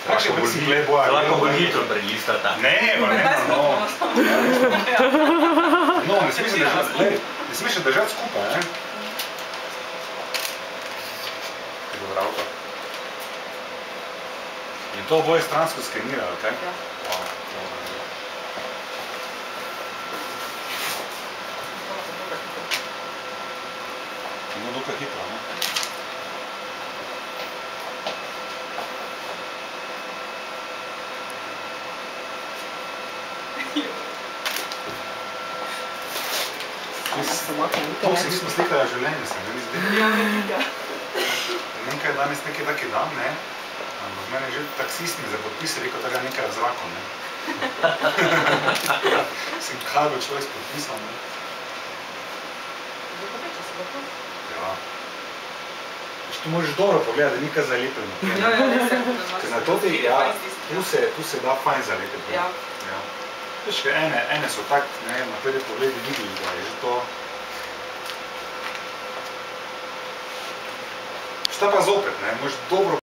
Kakšen bolj si gled boja? Lahko bolj hitro prelistata. Ne, pa ne, no. No, ne smeš držati skupaj, ne? Je dobro avto. In to oboje stransko skenira, ali kaj? Ja. No, dokaj hitro, ne? To se nismo slikali v življenju, se mi zdi. Ja, velika. Ne vem, kaj je danes neki taki dan, ne? Ampak meni je že taksist mi za podpis rekel, da ga nekaj v zraku, ne? Sem kaj bo človek s podpisom, ne? Ja. Tu možeš dobro pogledati, da nikaj zalepljeno. Ja, res je. Ker na toti, ja, tu se da fajn zalepiti. Ja. Veš, ene so tak, ne, na prvi pogledi videli, da je že to... Šta pa zopet, ne, možeš dobro